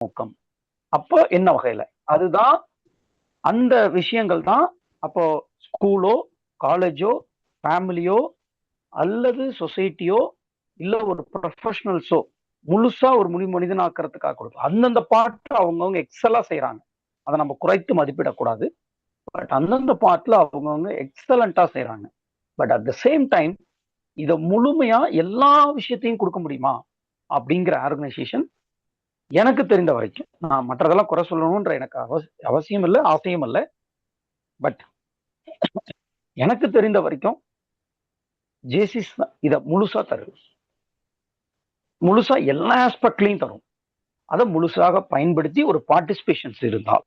நோக்கம். அப்போ என்ன வகையில அதுதான் அந்த விஷயங்கள் தான். அப்போ ஸ்கூலோ காலேஜோ ஃபேமிலியோ அல்லது சொசைட்டியோ இல்ல ஒரு ப்ரொஃபஷனல்ஸோ முழுசா ஒரு மனிதனாக்குறதுக்காக கொடுக்கும். அந்தந்த பார்ட் அவங்கவுங்க எக்ஸலா செய்யறாங்க. அதை நம்ம குறைத்து மதிப்பிடக்கூடாது. பட் அந்தந்த பார்ட்ல அவங்கவுங்க எக்ஸலண்டா செய்யறாங்க. But at the same time இதை முழுமையா எல்லா விஷயத்தையும் கொடுக்க முடியுமா அப்படிங்கிற ஆர்கனைசேஷன் எனக்கு தெரிந்த வரைக்கும், நான் மற்றதெல்லாம் குறை சொல்லணும்ன்ற எனக்கு அவசியம் இல்லை, ஆசையும் இல்லை. பட் எனக்கு தெரிந்த வரைக்கும் ஜேசிஸ் இத முழுசா தருது. முழுசா எல்லா ஆஸ்பெக்ட்லையும் தரும். அதை முழுசாக பயன்படுத்தி ஒரு பார்ட்டிசிபேஷன்ஸ் இருந்தால்,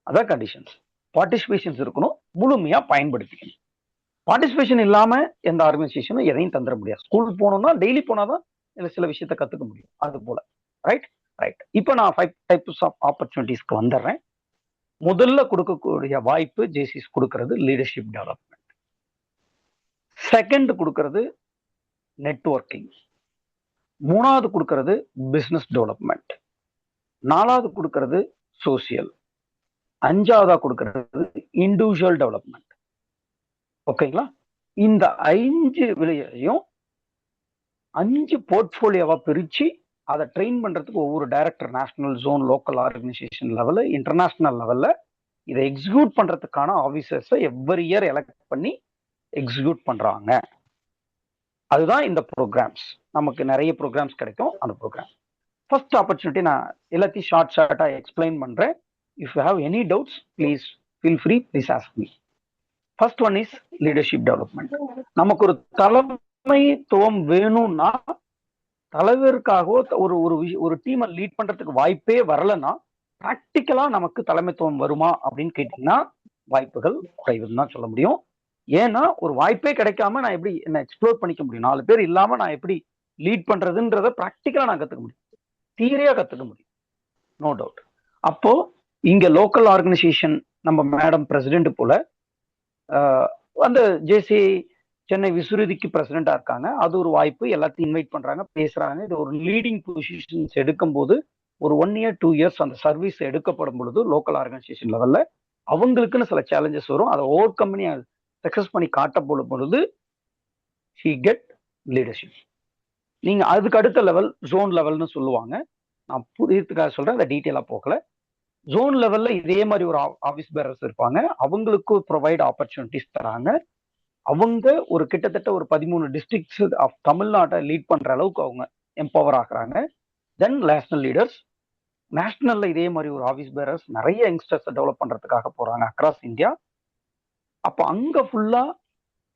அதான் கண்டிஷன்ஸ். பார்ட்டிசிபேஷன்ஸ் இருக்கணும், முழுமையா பயன்படுத்திக்கணும். பார்ட்டிசிபேஷன் இல்லாம எந்த ஆர்கனைசேஷனும் எதையும் தந்துட முடியாது. ஸ்கூல் போனோம்னா டெய்லி போனாதான் சில விஷயத்த கத்துக்க முடியும். அது போல ரைட். இப்போ நான் 5 டைப்ஸ் ஆஃப் ஆப்பர்ச்சுனிட்டிஸ்க்கு வந்துடுறேன். முதல்ல கொடுக்கக்கூடிய வாய்ப்பு ஜேசிஸ் கொடுக்கிறது லீடர்ஷிப் டெவலப்மெண்ட். செகண்ட் கொடுக்கிறது நெட்வொர்க்கிங். மூணாவது கொடுக்கிறது பிசினஸ் டெவலப்மெண்ட். நாலாவது கொடுக்கிறது சோசியல். அஞ்சாவதா கொடுக்கிறது இண்டிவிஜுவல் டெவலப்மெண்ட். ஓகேங்களா? இந்த 5 விலையையும் 5 போர்ட்போலியோவா பிரிச்சு அதை ட்ரெயின் பண்றதுக்கு ஒவ்வொரு director national, zone, local organisation லெவல்ல, இன்டர்நேஷனல் லெவல்ல இதை எக்ஸிக்யூட் பண்றதுக்கான ஆபீசர்ஸை எவ்வரி இயர் எலெக்ட் பண்ணி எக்ஸிக்யூட் பண்றாங்க. அதுதான் இந்த ப்ரோக்ராம்ஸ். நமக்கு நிறைய ப்ரோக்ராம்ஸ் கிடைக்கும். அந்த ப்ரோக்ராம் ஃபர்ஸ்ட் ஆப்பர்ச்சுனிட்டி நான் எல்லாத்தையும் ஷார்ட்டா எக்ஸ்பிளைன் பண்றேன். If you have any doubts please feel free, please ask me. First one is leadership development. நமக்கு ஒரு தலைமைத்துவம் வேணும்னா, தலைவருக்காகவோ ஒரு டீமை லீட் பண்றதுக்கு வாய்ப்பே வரலன்னா, பிராக்டிக்கலா நமக்கு தலைமைத்துவம் வருமா அப்படின்னு கேட்டீங்கன்னா வாய்ப்புகள் குறைவுன்னு தான் சொல்ல முடியும். ஏன்னா ஒரு வாய்ப்பே கிடைக்காம நான் எப்படி என்ன எக்ஸ்ப்ளோர் பண்ணிக்க முடியும்? 4 பேர் இல்லாம நான் எப்படி லீட் பண்றதுன்றத பிராக்டிக்கலா நான் கத்துக்க முடியும், தியரியா கத்துக்க முடியும், நோ டவுட். அப்போ இங்க லோக்கல் ஆர்கனைசேஷன் நம்ம மேடம் பிரசிடென்ட் போல அந்த ஜேசி சென்னை விசுருதிக்கு பிரசிடென்டா இருக்காங்க. அது ஒரு வாய்ப்பு. எல்லாத்தையும் இன்வைட் பண்றாங்க, பேசுறாங்க. இது ஒரு லீடிங் பொசிஷன்ஸ் எடுக்கும் போது ஒரு 1 year 2 years அந்த சர்வீஸ் எடுக்கப்படும் பொழுது லோக்கல் ஆர்கனைசேஷன் லெவல்ல அவங்களுக்குன்னு சில சேலஞ்சஸ் வரும். அதை ஓவர் கம்பெனி சக்சஸ் பண்ணி காட்டப்படும் பொழுது ஷி கெட் லீடர்ஷிப். நீங்க அதுக்கு அடுத்த லெவல் ஜோன் லெவல்னு சொல்லுவாங்க. நான் புரியறதுக்காக சொல்றேன், அதை டீட்டெயிலா போகல. ஜோன் லெவல்ல இதே மாதிரி ஒரு ஆபீஸ் பேரர்ஸ் இருப்பாங்க. அவங்களுக்கு ப்ரொவைட் ஆப்பர்ச்சுனிட்டிஸ் தராங்க. அவங்க ஒரு கிட்டத்தட்ட ஒரு 13 டிஸ்ட்ரிக்ட்ஸ் ஆஃப் தமிழ்நாட்டை லீட் பண்ற அளவுக்கு அவங்க எம்பவர் ஆகுறாங்க. தென் நேஷனல் லீடர்ஸ். நேஷனல்ல இதே மாதிரி ஒரு ஆபீஸ் பேரர்ஸ் நிறைய யங்ஸ்டர்ஸ் டெவலப் பண்றதுக்காக போறாங்க அக்ராஸ் இந்தியா. அப்போ அங்க ஃபுல்லா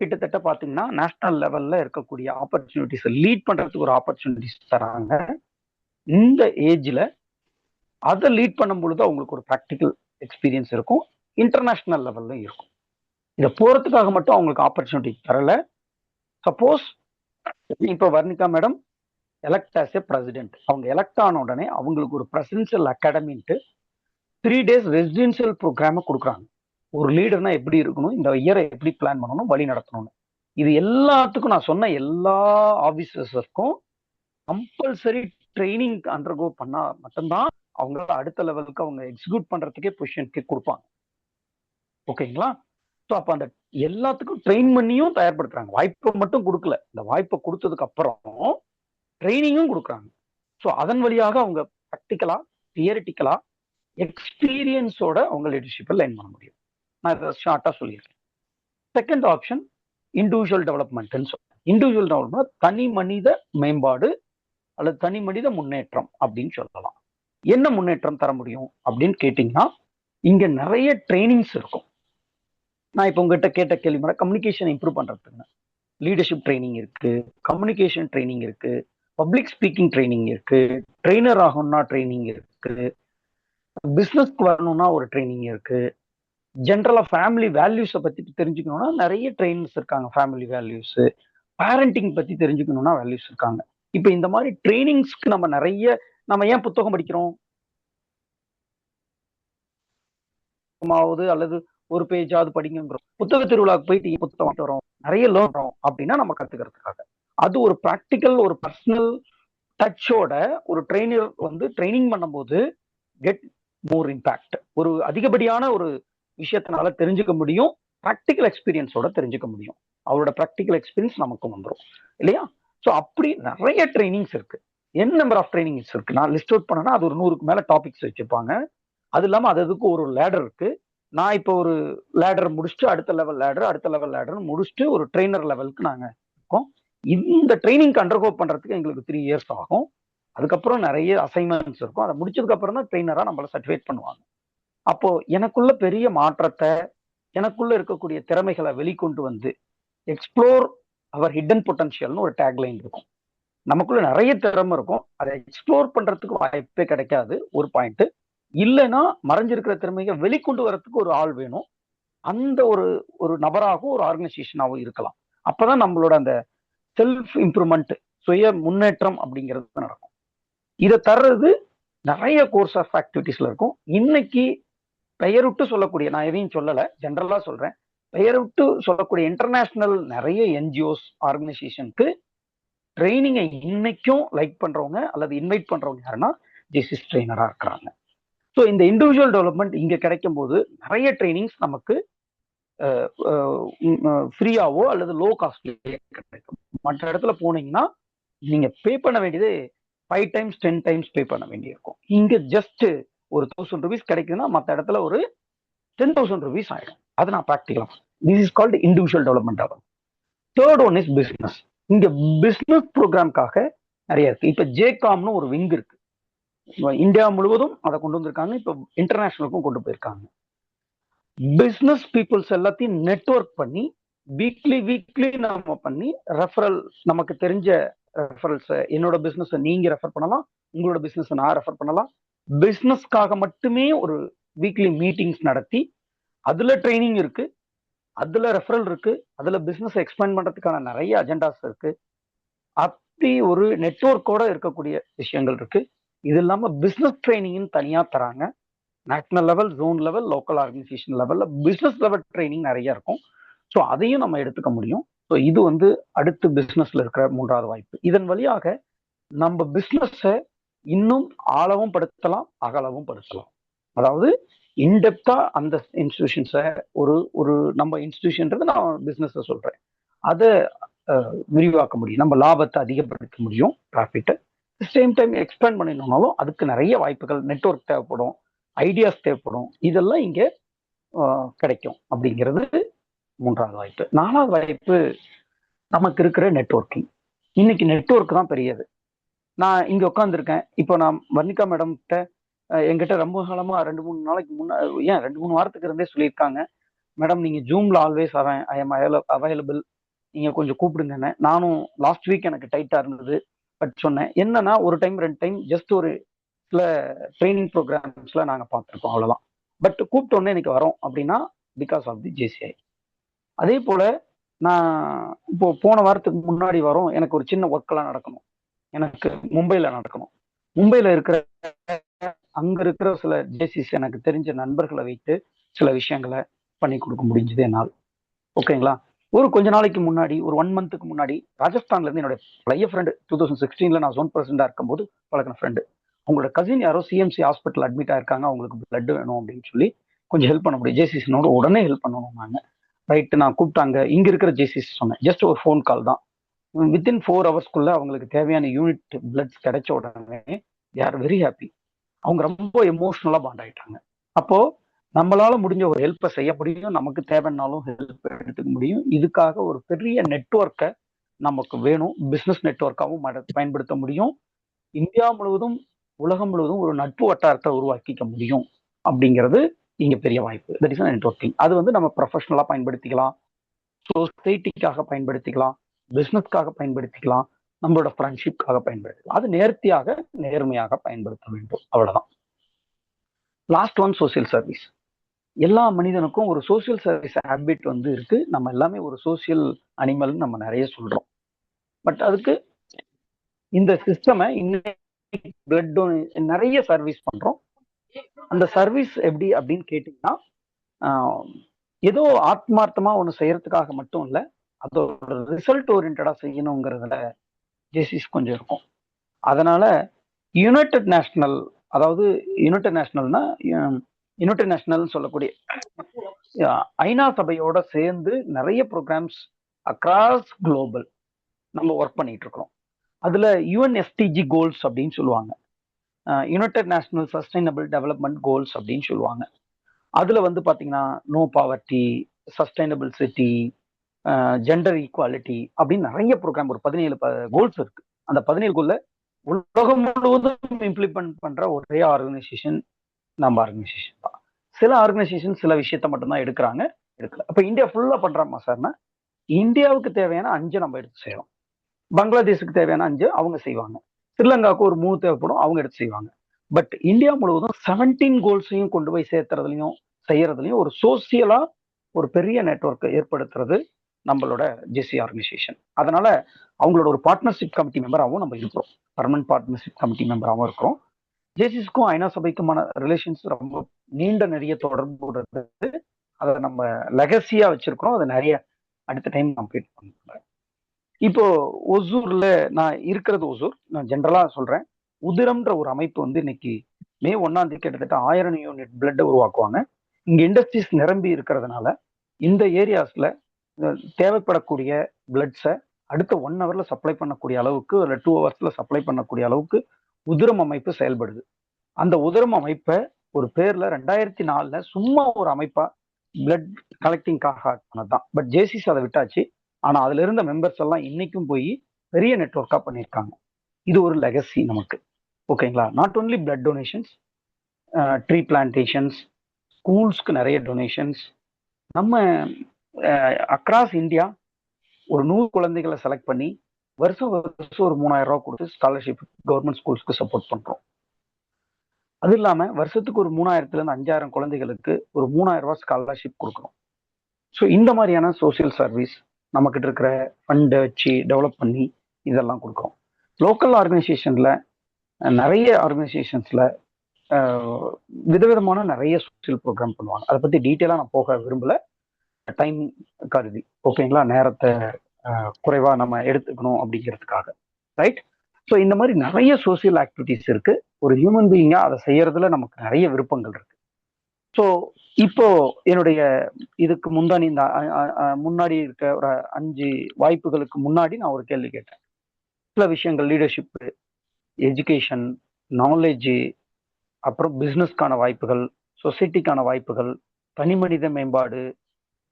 கிட்டத்தட்ட பாத்தீங்கன்னா நேஷனல் லெவல்ல இருக்கக்கூடிய ஆப்பர்ச்சுனிட்டிஸ் லீட் பண்றதுக்கு ஒரு ஆப்பர்ச்சுனிட்டிஸ் தராங்க. இந்த ஏஜ்ல அதை லீட் பண்ணும் பொழுது அவங்களுக்கு ஒரு ப்ராக்டிக்கல் எக்ஸ்பீரியன்ஸ் இருக்கும், இன்டர்நேஷனல் லெவல்ல இருக்கும். இதை போறதுக்காக மட்டும் அவங்களுக்கு ஆப்பர்ச்சுனிட்டி தரல. சப்போஸ் இப்ப Varnika madam elect as a president, அவங்க எலக்ட் ஆன உடனே அவங்களுக்கு ஒரு பிரசிடென்சியல் அகாடமின்ட்டு 3 days ரெசிடென்சியல் ப்ரோக்ராம கொடுக்குறாங்க. ஒரு லீடர்னா எப்படி இருக்கணும், இந்த இயரை எப்படி பிளான் பண்ணணும், வழி நடத்தணும்னு. இது எல்லாத்துக்கும் நான் சொன்ன எல்லா ஆபீசர்ஸுக்கும் கம்பல்சரி ட்ரைனிங் அண்டர்கோ பண்ணா மட்டும்தான் அவங்க அடுத்த லெவலுக்கு அவங்க எக்ஸிக்யூட் பண்றதுக்கே பொசிஷனுக்கு கொடுப்பாங்க. ஓகேங்களா? ஸோ அப்போ அந்த எல்லாத்துக்கும் ட்ரெயின் பண்ணியும் தயார்படுத்துறாங்க. வாய்ப்பை மட்டும் கொடுக்கல, இந்த வாய்ப்பை கொடுத்ததுக்கு அப்புறம் ட்ரைனிங்கும் கொடுக்குறாங்க. ஸோ அதன் வழியாக அவங்க ப்ராக்டிக்கலா, தியரிட்டிக்கலா, எக்ஸ்பீரியன்ஸோட அவங்க லீடர்ஷிப்பை லைன் பண்ண முடியும். நான் இதை ஷார்ட்டா சொல்லியிருக்கேன். செகண்ட் ஆப்ஷன் இண்டிவிஜுவல் டெவலப்மெண்ட்னு சொல்றேன். இண்டிவிஜுவல் டெவலப்மெண்ட் தனி மனித மேம்பாடு அல்லது தனி மனித முன்னேற்றம் அப்படின்னு சொல்லலாம். என்ன முன்னேற்றம் தர முடியும் அப்படின்னு கேட்டீங்கன்னா, இங்க நிறைய ட்ரைனிங்ஸ் இருக்கும். நான் இப்போ உங்ககிட்ட கேட்ட கேள்வி கம்யூனிகேஷன் இம்ப்ரூவ் பண்றதுக்கு லீடர்ஷிப் ட்ரைனிங் இருக்கு, கம்யூனிகேஷன் ட்ரைனிங் இருக்கு, பப்ளிக் ஸ்பீக்கிங் ட்ரைனிங் இருக்கு, ட்ரெயினர் ஆகணும்னா ட்ரைனிங் இருக்கு, பிசினஸ்க்கு வரணும்னா ஒரு ட்ரைனிங் இருக்கு, ஜென்ரலா ஃபேமிலி வேல்யூஸை பத்தி தெரிஞ்சுக்கணும்னா நிறைய ட்ரைனர்ஸ் இருக்காங்க. ஃபேமிலி வேல்யூஸ், பேரண்டிங் பத்தி தெரிஞ்சுக்கணும்னா வேல்யூஸ் இருக்காங்க. இப்ப இந்த மாதிரி ட்ரைனிங்ஸ்க்கு நம்ம ஏன் புத்தகம் படிக்கிறோம்? அல்லது ஒரு பேஜாவது படிங்கிறோம். புத்தக திருவிழாவுக்கு போயிட்டு புத்தகம் வரோம், நிறைய லேர்ன் அப்படின்னா நம்ம கத்துக்கிறதுக்காக. அது ஒரு ப்ராக்டிக்கல், ஒரு பர்சனல் டச்சோட ஒரு ட்ரெயினர் வந்து ட்ரைனிங் பண்ணும்போது கெட் மோர் இம்பாக்ட். ஒரு அதிகப்படியான ஒரு விஷயத்தினால தெரிஞ்சுக்க முடியும், ப்ராக்டிக்கல் எக்ஸ்பீரியன்ஸோட தெரிஞ்சுக்க முடியும். அவரோட ப்ராக்டிக்கல் எக்ஸ்பீரியன்ஸ் நமக்கு வந்துடும் இல்லையா? ஸோ அப்படி நிறைய ட்ரைனிங்ஸ் இருக்கு. என் நம்பர் ஆஃப் ட்ரைனிங்ஸ் இருக்கு. நான் லிஸ்ட் அவுட் பண்ணனா அது ஒரு 100க்கு மேல டாபிக்ஸ் வச்சிருப்பாங்க. அது இல்லாம அதுக்கு ஒரு லேடர் இருக்கு. நான் இப்போ ஒரு லேடர் முடிச்சுட்டு அடுத்த லெவல் லேடர், அடுத்த லெவல் லேடர் முடிச்சுட்டு ஒரு ட்ரெயினர் லெவலுக்கு நாங்க இருக்கோம். இந்த ட்ரைனிங் அண்டர்கோ பண்றதுக்கு எங்களுக்கு 3 இயர்ஸ் ஆகும். அதுக்கப்புறம் நிறைய அசைன்மெண்ட்ஸ் இருக்கும். அதை முடிச்சதுக்கு அப்புறம் தான் ட்ரெயினரா நம்மள சர்டிஃபைட் பண்ணுவாங்க. அப்போ எனக்குள்ள பெரிய மாற்றத்தை, எனக்குள்ள இருக்கக்கூடிய திறமைகளை வெளிக்கொண்டு வந்து எக்ஸ்ப்ளோர் அவர் ஹிடன் பொட்டன்ஷியல்னு ஒரு டேக்லைன் இருக்கும். நமக்குள்ள நிறைய திறமை இருக்கும், அதை எக்ஸ்ப்ளோர் பண்றதுக்கு வாய்ப்பே கிடைக்காது. ஒரு பாயிண்ட். இல்லைன்னா மறைஞ்சிருக்கிற திறமையை வெளிக்கொண்டு வரதுக்கு ஒரு ஆள் வேணும். அந்த ஒரு ஒரு நபராகவும் ஒரு ஆர்கனைசேஷனாகவும் இருக்கலாம். அப்பதான் நம்மளோட அந்த செல்ஃப் இம்ப்ரூவ்மெண்ட், சுய முன்னேற்றம் அப்படிங்கிறது நடக்கும். இதை தர்றது நிறைய கோர்ஸ் ஆஃப் ஆக்டிவிட்டிஸ்ல இருக்கும். இன்னைக்கு பெயருட்டு சொல்லக்கூடிய, நான் எதையும் சொல்லல, ஜென்ரலா சொல்றேன், பெயருட்டு சொல்லக்கூடிய இன்டர்நேஷனல் நிறைய என்ஜிஓஸ் ஆர்கனைசேஷனுக்கு ட்ரைனிங்கை இன்னைக்கும் லைக் பண்றவங்க அல்லது இன்வைட் பண்றவங்க யாருன்னா ஜேசிஸ் ட்ரெயினரா இருக்கிறாங்க. ஸோ இந்த இண்டிவிஜுவல் டெவலப்மெண்ட் இங்க கிடைக்கும் போது நிறைய ட்ரைனிங்ஸ் நமக்கு ஃப்ரீயாவோ அல்லது லோ காஸ்ட்லயே கிடைக்கும். மற்ற இடத்துல போனீங்கன்னா நீங்க பே பண்ண வேண்டியது 5 டைம்ஸ் 10 டைம்ஸ் பே பண்ண வேண்டியிருக்கும். இங்க ஜஸ்ட் ஒரு 1000 rupees கிடைக்குதுன்னா மற்ற இடத்துல ஒரு 10,000 rupees ஆயிடும். அது நான் ப்ராக்டிகலா, this is called individual development ஆகும். Third one is business. இங்க பிசினஸ் ப்ரோக்ராம்காக நிறைய இருக்கு. இப்ப ஜேகாம்னு ஒரு விங் இருக்கு. இந்தியா முழுவதும் அதை கொண்டு வந்திருக்காங்க. இப்ப இன்டர்நேஷனலுக்கும் கொண்டு போயிருக்காங்க. பிசினஸ் பீப்புள்ஸ் எல்லாத்தையும் நெட்வொர்க் பண்ணி வீக்லி நாம பண்ணி ரெஃபரல், நமக்கு தெரிஞ்ச ரெஃபரல்ஸ், என்னோட பிசினஸ் நீங்க ரெஃபர் பண்ணலாம், உங்களோட பிசினஸ் நான் ரெஃபர் பண்ணலாம். பிசினஸ்க்காக மட்டுமே ஒரு வீக்லி மீட்டிங்ஸ் நடத்தி அதுல ட்ரைனிங் இருக்கு, அதுல ரெஃபரல் இருக்கு, அதுல பிசினஸ் எக்ஸ்பேண்ட் பண்றதுக்கான நிறைய அஜெண்டாஸ் இருக்கு. அப்படி ஒரு நெட்வொர்க்கோட இருக்கக்கூடிய விஷயங்கள் இருக்கு. இது இல்லாம பிசினஸ் ட்ரைனிங் தனியா தராங்க. National level, zone level, local organisation லெவல்ல பிசினஸ் லெவல் ட்ரைனிங் நிறைய இருக்கும். ஸோ அதையும் நம்ம எடுத்துக்க முடியும். ஸோ இது வந்து அடுத்து பிசினஸ்ல இருக்கிற 3வது வாய்ப்பு. இதன் வழியாக நம்ம பிசினஸ இன்னும் ஆழவும் படுத்தலாம், அகலவும் படுத்தலாம். அதாவது இன்டெப்தா அந்த இன்ஸ்டிடியூஷன்ஸை ஒரு ஒரு நம்ம இன்ஸ்டிடியூஷன்றது நான் பிசினஸ் சொல்றேன், அதை விரிவாக்க முடியும். நம்ம லாபத்தை அதிகப்படுத்த முடியும், ப்ராஃபிட். சேம் டைம் எக்ஸ்பேண்ட் பண்ணிடணும்னாலும் அதுக்கு நிறைய வாய்ப்புகள், நெட்வொர்க் தேவைப்படும், ஐடியாஸ் தேவைப்படும். இதெல்லாம் இங்க கிடைக்கும் அப்படிங்கிறது 3வது வாய்ப்பு. 4வது வாய்ப்பு நமக்கு இருக்கிற நெட்வொர்க்கிங். இன்னைக்கு நெட்வொர்க் தான் பெரியது. நான் இங்க உட்காந்துருக்கேன். இப்போ நான் வர்ணிகா மேடம் கிட்ட என்கிட்ட ரொம்ப காலமா 2-3 நாளைக்கு முன்னாடி, ஏன் 2-3 வாரத்துக்கு இருந்தே சொல்லியிருக்காங்க, மேடம் நீங்க ஜூம்ல ஆல்வேஸ் ஐ எம் அவைலபிள், நீங்க கொஞ்சம் கூப்பிடுங்கன்னு. நானும் லாஸ்ட் வீக் எனக்கு டைட்டா இருந்தது, பட் சொன்னேன். என்னன்னா ஒரு டைம் 2 டைம் ஜஸ்ட் ஒரு சில ட்ரைனிங் ப்ரோக்ராம்ஸ்ல நாங்க பார்த்துருக்கோம், அவ்வளவுதான். பட் கூப்பிட்டோன்னே எனக்கு வரோம் அப்படின்னா பிகாஸ் ஆஃப் தி ஜேசிஐ. அதே போல நான் இப்போ போன வாரத்துக்கு முன்னாடி வரோம், எனக்கு ஒரு சின்ன ஒர்க் எல்லாம் நடக்கணும், எனக்கு மும்பைல நடக்கணும். மும்பைல இருக்கிற அங்க இருக்கிற சில ஜேசிஸ் எனக்கு தெரிஞ்ச நண்பர்களை வைத்து சில விஷயங்களை பண்ணி கொடுக்க முடிஞ்சது என்னால். ஓகேங்களா? ஒரு கொஞ்ச நாளைக்கு முன்னாடி, ஒரு 1 மந்த்துக்கு முன்னாடி ராஜஸ்தான்ல இருந்து என்னோட பழைய ஃப்ரெண்டு, 2016ல நான் ஜோன் பிரசிடண்டா இருக்கும்போது பழகின ஃப்ரெண்டு, அவங்களோட கசின் யாரோ சிஎம்சி ஹாஸ்பிட்டல் அட்மிட் ஆயிருக்காங்க, அவங்களுக்கு பிளட் வேணும் அப்படின்னு சொல்லி கொஞ்சம் ஹெல்ப் பண்ண முடியும். ஜேசிஸ்னோட உடனே ஹெல்ப் பண்ணணும். நாங்க ரைட்டு, நான் கூப்பிட்டாங்க. இங்க இருக்கிற ஜேசிஸ் சொன்னேன், ஜஸ்ட் ஒரு ஃபோன் கால் தான். வித்தின் 4 ஹவர்ஸ்க்குள்ள அவங்களுக்கு தேவையான யூனிட் பிளட்ஸ் கிடைச்ச உடனே தே ஆர் வெரி ஹாப்பி. அவங்க ரொம்ப எமோஷனலா பாண்ட் ஆயிட்டாங்க. அப்போ நம்மளால முடிஞ்ச ஒரு ஹெல்ப்பை செய்ய முடியும், நமக்கு தேவைன்னாலும் ஹெல்ப் எடுத்துக்க முடியும். இதுக்காக ஒரு பெரிய நெட்வொர்க்கை நமக்கு வேணும், பிசினஸ் நெட்வொர்க்காகவும் பயன்படுத்த முடியும். இந்தியா முழுவதும், உலகம் முழுவதும் ஒரு நட்பு வட்டாரத்தை உருவாக்கிக்க முடியும் அப்படிங்கிறது இங்க பெரிய வாய்ப்பு. That is networking. அது வந்து நம்ம ப்ரொஃபஷனலா பயன்படுத்திக்கலாம், சொசைட்டிக்காக பயன்படுத்திக்கலாம், பிசினஸ்க்காக பயன்படுத்திக்கலாம், நம்மளோட ஃப்ரெண்ட்ஷிப்காக பயன்படுத்திக்கலாம். அது நேர்த்தியாக, நேர்மையாக பயன்படுத்த வேண்டும், அவ்வளவுதான். Last one, social service. எல்லா மனிதனுக்கும் ஒரு சோசியல் சர்வீஸ் ஹேபிட் வந்து இருக்கு. நம்ம எல்லாமே ஒரு சோசியல் அனிமல் நம்ம நிறைய சொல்றோம். பட் அதுக்கு இந்த சிஸ்டமை பிளட் நிறைய சர்வீஸ் பண்றோம். அந்த சர்வீஸ் எப்படி அப்படின்னு கேட்டீங்கன்னா, ஏதோ ஆத்மார்த்தமா ஒண்ணு செய்யறதுக்காக மட்டும் இல்ல, அதோட ரிசல்ட் ஓரியன்டா செய்யணுங்கிறதுல ஜேசிஸ் கொஞ்சம் இருக்கும். அதனால யுனைடெட் நேஷனல், அதாவது யுனைடெட் நேஷனல்னா யுனைடெட் நேஷனல் சொல்லக்கூடிய ஐநா சபையோட சேர்ந்து நிறைய ப்ரோக்ராம்ஸ் அக்ராஸ் குளோபல் நம்ம ஒர்க் பண்ணிட்டு இருக்கிறோம். அதுல யுஎன்எஸ்டிஜி கோல்ஸ் அப்படின்னு சொல்லுவாங்க, united national sustainable development goals அப்படின்னு சொல்லுவாங்க. அதுல வந்து பாத்தீங்கன்னா no poverty, sustainable city, gender equality அப்படின்னு நிறைய ப்ரோக்ராம், ஒரு 17 கோல்ஸ் இருக்கு. அந்த 17 கோல்ல உலகம் முழுவதும் இம்ப்ளிமெண்ட் பண்ற ஒரே ஆர்கனைசேஷன் நம்ம ஆர்கனைசேஷன் தான். சில ஆர்கனைசேஷன் சில விஷயத்த மட்டும்தான் எடுக்கிறாங்க, எடுக்கல. அப்ப இந்தியா ஃபுல்லா பண்றாமா சார்னா, இந்தியாவுக்கு தேவையான 5 நம்ம எடுத்து செய்யறோம். பங்களாதேஷுக்கு தேவையான 5 அவங்க செய்வாங்க. ஸ்ரீலங்காவுக்கு ஒரு 3 தேவைப்படும், அவங்க எடுத்து செய்வாங்க. பட் இந்தியா முழுவதும் 17 கோல்ஸையும் கொண்டு போய் சேர்த்துறதுலையும் செய்யறதுலையும் ஒரு சோசியலா ஒரு பெரிய நெட்வொர்க் ஏற்படுத்துறது நம்மளோட ஜேசி ஆர்கனைசேஷன். அதனால அவங்களோட ஒரு பார்ட்னர்ஷிப் கமிட்டி மெம்பராகவும் நம்ம இருக்கிறோம், பர்மனன்ட் பார்ட்னர்ஷிப் கமிட்டி மெம்பராகவும் இருக்கிறோம். ஜேசிஸ்க்கும் ஐநா சபைக்குமான ரிலேஷன்ஸ் ரொம்ப நீண்ட நிறைய தொடர்பு, அதை நம்ம லெகசியா வச்சிருக்கிறோம். அதை நிறைய அடுத்த டைம் கம்ப்ளீட் பண்ணுறேன். இப்போ ஒசூர்ல நான் இருக்கிறது, ஒசூர் நான் ஜென்ரலா சொல்றேன். உதிரம்ன்ற ஒரு அமைப்பு வந்து இன்னைக்கு மே 1ஆம் தேதி கிட்டத்தட்ட 1000 யூனிட் பிளட் உருவாக்குவாங்க. இங்க இண்டஸ்ட்ரீஸ் நிரம்பி இருக்கிறதுனால இந்த ஏரியாஸ்ல தேவைப்படக்கூடிய பிளட்ஸை அடுத்த 1 ஹவர்ல சப்ளை பண்ணக்கூடிய அளவுக்கு, இல்லை 2 ஹவர்ஸ்ல சப்ளை பண்ணக்கூடிய அளவுக்கு உதிரம் அமைப்பு செயல்படுது. அந்த உதிரம் அமைப்பை ஒரு பேர்ல 2004ல சும்மா ஒரு அமைப்பா பிளட் கலெக்டிங்காக ஆனதுதான். பட் ஜேசிஸ் அதை விட்டாச்சு. ஆனா அதுல இருந்த மெம்பர்ஸ் எல்லாம் இன்னைக்கும் போய் பெரிய நெட்வொர்க்கா பண்ணியிருக்காங்க. இது ஒரு லெகசி நமக்கு. ஓகேங்களா? Not only blood donations, tree plantations, ஸ்கூல்ஸ்க்கு நிறைய டொனேஷன்ஸ். நம்ம அக்ராஸ் இந்தியா ஒரு 100 குழந்தைகளை செலக்ட் பண்ணி வருஷம் வருஷம் ஒரு 3000 ரூபாய் கொடுத்து ஸ்காலர்ஷிப் கவர்மெண்ட் ஸ்கூல்ஸ்க்கு சப்போர்ட் பண்றோம். அது இல்லாம வருஷத்துக்கு ஒரு 3000 இருந்து 5000 குழந்தைகளுக்கு ஒரு 3000 ரூபாய் ஸ்காலர்ஷிப் கொடுக்குறோம். ஸோ இந்த மாதிரியான சோசியல் சர்வீஸ் நம்ம கிட்ட இருக்கிற ஃபண்டை வச்சு டெவலப் பண்ணி இதெல்லாம் கொடுக்குறோம். லோக்கல் ஆர்கனைசேஷன்ல நிறைய ஆர்கனைசேஷன்ஸ்ல விதவிதமான நிறைய சோசியல் ப்ரோக்ராம் பண்ணுவாங்க. அதை பத்தி டீட்டெயிலா நான் போக விரும்பல, டைம் கருதி. ஓகேங்களா? நேரத்தை குறைவா நம்ம எடுத்துக்கணும் அப்படிங்கிறதுக்காக, ரைட்? ஸோ இந்த மாதிரி நிறைய சோசியல் ஆக்டிவிட்டிஸ் இருக்கு. ஒரு ஹியூமன் பீயிங்கா அதை செய்யறதுல நமக்கு நிறைய விருப்பங்கள் இருக்கு. ஸோ இப்போ என்னுடைய இதுக்கு முந்தானி இந்த முன்னாடி இருக்க ஒரு 5 வாய்ப்புகளுக்கு முன்னாடி நான் ஒரு கேள்வி கேட்டேன். சில விஷயங்கள், லீடர்ஷிப், எஜுகேஷன், நாலேஜ், அப்புறம் பிஸ்னஸ்க்கான வாய்ப்புகள், சொசைட்டிக்கான வாய்ப்புகள், தனி மனித மேம்பாடு,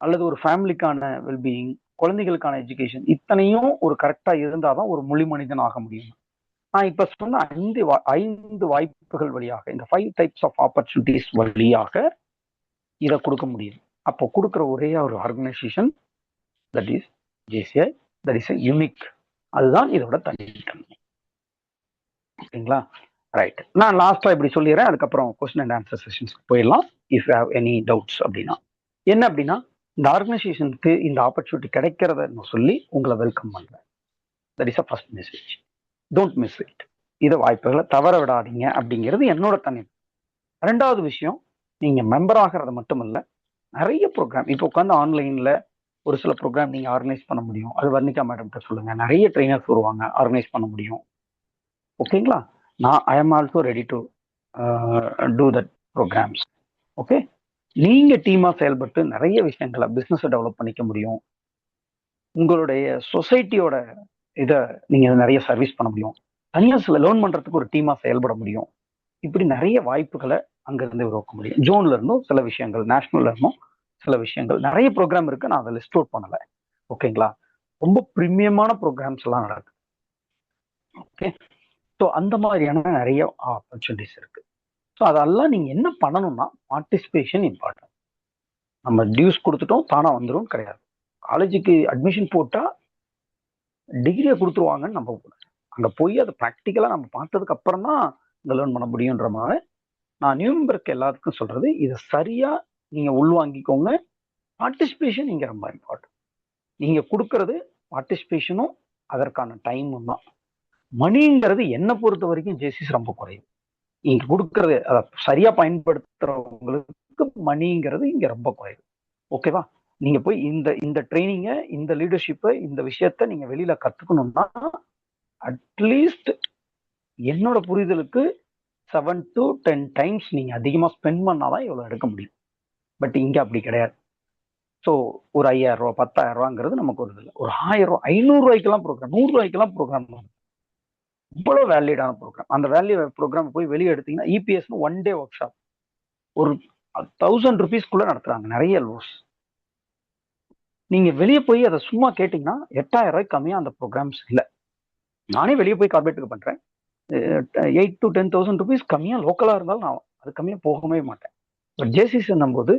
அல்லது ஒரு ஃபேமிலிக்கான வெல்பீயிங், குழந்தைகளுக்கான எஜுகேஷன், இத்தனையும் ஒரு கரெக்டா இருந்தாதான் ஒரு மொழி மனிதன் ஆக முடியும். நான் இப்ப சொன்ன 5 வாய்ப்புகள் வழியாக, இந்த 5 டைப்ஸ் ஆஃப் ஆப்பர்ச்சுனிட்டிஸ் வழியாக இதை கொடுக்க முடியும். அப்போ கொடுக்குற ஒரே ஒரு organisation that is JCI, that is unique. அதுதான் இதோட தனித்தன்மை. ஓகேங்களா? ரைட். நான் லாஸ்டா இப்படி சொல்லிடுறேன், அதுக்கப்புறம் கொஸ்டின் அண்ட் ஆன்சர் செஷன்ஸ்க்கு போயிடலாம். If you have any doubts அப்படின்னா என்ன அப்படின்னா, இந்த ஆர்கனைசேஷனுக்கு இந்த ஆப்பர்ச்சுனிட்டி கிடைக்கிறத நான் சொல்லி உங்களை வெல்கம் பண்றேன். That is a first message. Don't miss it. இதை வாய்ப்புகளை தவற விடாதீங்க அப்படிங்கிறது என்னோட தனி. 2வது விஷயம், நீங்க மெம்பர் ஆகிறது மட்டும் இல்ல, நிறைய ப்ரோக்ராம் இப்போ உட்காந்து ஆன்லைன்ல ஒரு சில ப்ரோக்ராம் நீங்க ஆர்கனைஸ் பண்ண முடியும். அது வர்ணிகா மேடம் கிட்ட சொல்லுங்க, நிறைய ட்ரைனர்ஸ் வருவாங்க, ஆர்கனைஸ் பண்ண முடியும். ஓகேங்களா? நான் I am also ready to do that programmes. Okay, நீங்க டீமா செயல்பட்டு நிறைய விஷயங்களை பிசினஸ் டெவலப் பண்ணிக்க முடியும். உங்களுடைய சொசைட்டியோட இதை நீங்க நிறைய சர்வீஸ் பண்ண முடியும். தனியா சில லேர்ன் பண்றதுக்கு ஒரு டீமா செயல்பட முடியும். இப்படி நிறைய வாய்ப்புகளை அங்கிருந்து உருவாக்க முடியும். ஜோன்ல இருந்தும் சில விஷயங்கள், நேஷனல்ல இருந்தும் சில விஷயங்கள், நிறைய ப்ரோக்ராம் இருக்கு. நான் அதை லிஸ்ட் அவுட் பண்ணல. ஓகேங்களா? ரொம்ப பிரீமியமான ப்ரோக்ராம்ஸ் எல்லாம் நடக்கு. ஓகே, ஸோ அந்த மாதிரியான நிறைய ஆப்பர்ச்சுனிட்டிஸ் இருக்கு. ஸோ அதெல்லாம் நீங்க என்ன பண்ணணும்னா, பார்ட்டிசிபேஷன் இம்பார்ட்டன்ட். நம்ம டியூஸ் கொடுத்துட்டோம் தானா வந்துடும் கிடையாது. காலேஜுக்கு அட்மிஷன் போட்டா டிகிரியை கொடுத்துருவாங்கன்னு நம்ப கூடாது. அங்க போய் அதை ப்ராக்டிக்கலா நம்ம பார்த்ததுக்கு அப்புறம் தான் இங்க லேர்ன் பண்ண முடியுன்ற மாதிரி நான் நியூ மெம்பருக்கு எல்லாத்துக்கும் சொல்றது, இதை சரியா நீங்க உள்வாங்கிக்கோங்க. பார்ட்டிசிபேஷன் இங்க ரொம்ப இம்பார்ட்டன்ட். நீங்க கொடுக்கறது பார்ட்டிசிபேஷனும் அதற்கான டைமும் தான். மணிங்கிறது என்ன பொறுத்த வரைக்கும் ஜேசிஸ் ரொம்ப குறைவு. நீங்க கொடுக்கறது அதை சரியா பயன்படுத்துறவங்களுக்கு மணிங்கிறது இங்க ரொம்ப குறைவு. ஓகேவா? நீங்க போய் இந்த ட்ரைனிங்கை, இந்த லீடர்ஷிப்பை, இந்த விஷயத்த நீங்க வெளியில கத்துக்கணும்னா அட்லீஸ்ட் என்னோட புரிதலுக்கு 7 to 10 டைம்ஸ் நீங்க அதிகமா ஸ்பெண்ட் பண்ணாதான் இவ்வளவு எடுக்க முடியும். பட் இங்க அப்படி கிடையாது. ஸோ ஒரு 5000 ரூபாய் 10,000 ரூபாங்கிறது நமக்கு ஒரு இல்லை. ஒரு 1000 ரூபாய் 500 ரூபாய்க்கெல்லாம் ப்ரோக்ராம் 100 ரூபாய்க்கெல்லாம் ப்ரோக்ராம் இவ்வளவு வேலிடான ப்ரோக்ராம். அந்த வேல்யூ ப்ரோக்ராம் போய் வெளியே எடுத்தீங்கன்னா EPS one day work shop ஒரு 1000 rupees நடத்துறாங்க நிறைய லோஸ். நீங்க வெளியே போய் அதை சும்மா கேட்டீங்கன்னா 8000 ரூபாய்க்கு கம்மியா அந்த ப்ரோக்ராம்ஸ் இல்லை. நானே வெளியே போய் கார்பரேட்டுக்கு பண்றேன். 8 to 10,000 rupees கம்மியா லோக்கலா இருந்தாலும் நான் அது கம்மியா போகவே மாட்டேன். பட் ஜேசிஸ் போது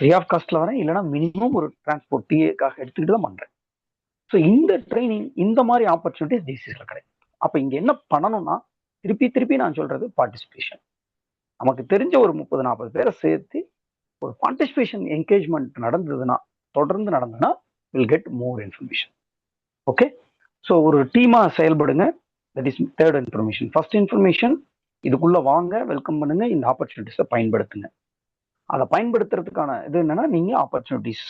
ஃப்ரீ ஆஃப் காஸ்ட்ல வரேன், இல்லைன்னா மினிமம் ஒரு டிரான்ஸ்போர்ட் டிஏக்காக எடுத்துக்கிட்டு தான் பண்றேன். ஸோ இந்த ட்ரைனிங் இந்த மாதிரி ஆப்பர்ச்சுனிட்டிஸ் ஜேசிஸ்ல கிடைக்கும். அப்ப இங்க என்ன பண்ணணும்னா திருப்பி திருப்பி நான் சொல்றது பார்ட்டிசிபேஷன். நமக்கு தெரிஞ்ச ஒரு 30-40 பேரை சேர்த்து ஒரு பார்ட்டிசிபேஷன் என்கேஜ்மெண்ட் நடந்ததுன்னா தொடர்ந்து நடந்ததுன்னா will get more information. Okay, so ஒரு டீமா செயல்படுங்க. That is third information. First information, இதுக்குள்ள வாங்க, வெல்கம் பண்ணுங்க, இந்த ஆப்பர்ச்சுனிட்டிஸை பயன்படுத்துங்க. அதை பயன்படுத்துறதுக்கான இது என்னன்னா நீங்க ஆப்பர்ச்சுனிட்டிஸ்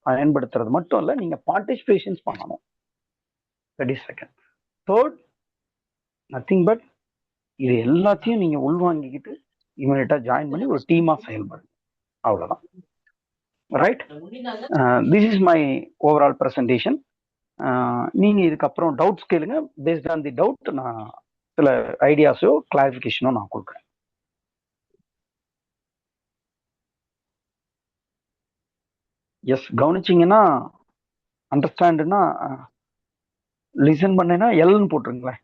பயன்படுத்துறது மட்டும் இல்ல, நீங்க பார்ட்டிசிபேஷன்ஸ் பண்ணணும். That is second. Third, nothing but இது எல்லாத்தையும் நீங்க உள்வாங்கிக்கிட்டு இமீடியட்டா ஜாயின் பண்ணி ஒரு டீமா செயல்படுங்க. அவ்வளவுதான். Right, this is my overall presentation. நீங்க இதுக்கப்புறம் டவுட்ஸ் கேளுங்க. பேஸ்ட் ஆன் தி டவுட் நான் சில ஐடியாஸோ கிளாரிஃபிகேஷனோ நான் கொடுக்குறேன். எஸ், கவனிச்சிங்கன்னா அண்டர்ஸ்டாண்டுன்னா லிசன் பண்ணேன்னா எல்னு போட்டுருங்களேன்.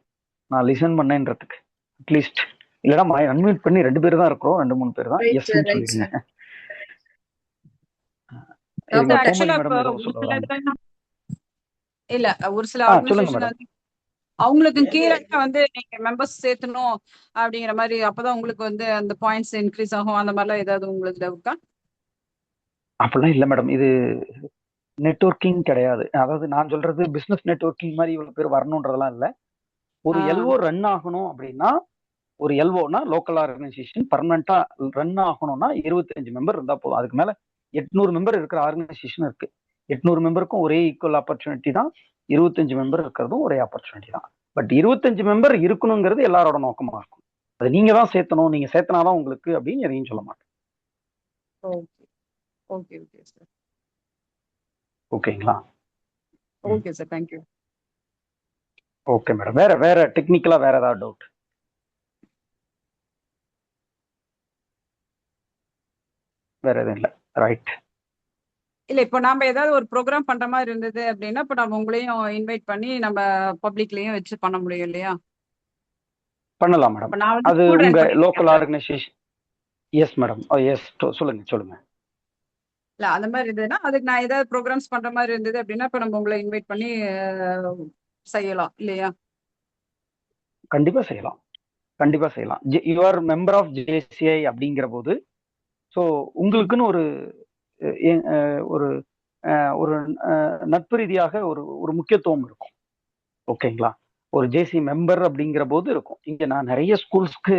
நான் லிசன் பண்ணேன்றதுக்கு அட்லீஸ்ட், இல்லைன்னா அன்மியூட் பண்ணி 2 பேர் தான் இருக்கிறோம், 2-3 பேர் தான். எஸ் சொல்லிடுங்க. இல்ல ஒரு சில ஆர்கனைசேஷன் அவங்களுக்கு கீழே வந்து நீங்க மெம்பர்ஸ் சேர்த்தணும் அப்படிங்கிற மாதிரி, அப்பதான் உங்களுக்கு வந்து அந்த பாயிண்ட்ஸ் இன்க்ரீஸ் ஆகும், அந்த மாதிரிலாம் ஏதாவது உங்களுக்கு இருக்கா? அப்படிலாம் இல்ல மேடம், இது நெட்வொர்க்கிங் கிடையாது. அதாவது நான் சொல்றது பிசினஸ் நெட்வொர்க்கிங் மாதிரி இவ்வளவு பேர் வரணும்ன்றதெல்லாம் இல்ல. ஒரு எல்ஓ ரன் ஆகணும் அப்படின்னா, ஒரு எல்ஓனா லோக்கல் ஆர்கனைசேஷன் பர்மனண்டா ரன் ஆகணும்னா 25 மெம்பர் இருந்தா போதும். அதுக்கு மேல 800 மெம்பர் இருக்கிற ஆர்கனைசேஷன் இருக்கு. 800 மெம்பருக்கும் ஒரே ஈக்குவல் ஆப்பர்ச்சுனிட்டி தான், 25 மெம்பர் இருக்கிறதும் ஒரே ஆப்பர்ச்சுனிட்டி தான். பட் 25 மெம்பர் இருக்கணுங்கிறது எல்லாரோட நோக்கமா இருக்கும். அது நீங்க தான் சேர்த்தணும், நீங்க சேர்த்தனாதான் உங்களுக்கு அப்படின்னு எதையும் சொல்ல மாட்டேன். ஓகேங்களா? Okay sir, thank you. Okay madam, வேற டெக்னிக்கலா வேற ஏதாவது டவுட்? வேற எதுவும் இல்ல, ரைட்? இல்ல, இப்போ நாம ஏதாவது ஒரு ப்ரோக்ராம் பண்ற மாதிரி இருந்தது அப்படின்னா, இப்போ நம்ம உங்களையும் இன்வைட் பண்ணி நம்ம பப்ளிக்லயும் வச்சு பண்ண முடியும் இல்லையா? பண்ணலாம் மேடம். அது உங்க local organisation. Yes madam, yes சொல்லுங்க. இல்ல அந்த மாதிரி இருந்ததுன்னா, அதுக்கு நான் ஏதாவது ப்ரோக்ராம்ஸ் பண்ற மாதிரி இருந்தது அப்படின்னா, இப்போ நம்ம உங்களை இன்வைட் பண்ணி செய்யலாம் இல்லையா? கண்டிப்பா செய்யலாம். You are member of JCI அப்படிங்கிற போது, ஸோ உங்களுக்குன்னு ஒரு ஒரு நட்பு ரீதியாக ஒரு முக்கியத்துவம் இருக்கும். ஓகேங்களா? ஒரு ஜேசி மெம்பர் அப்படிங்கிற போது இருக்கும். இங்க நான் நிறைய ஸ்கூல்ஸ்க்கு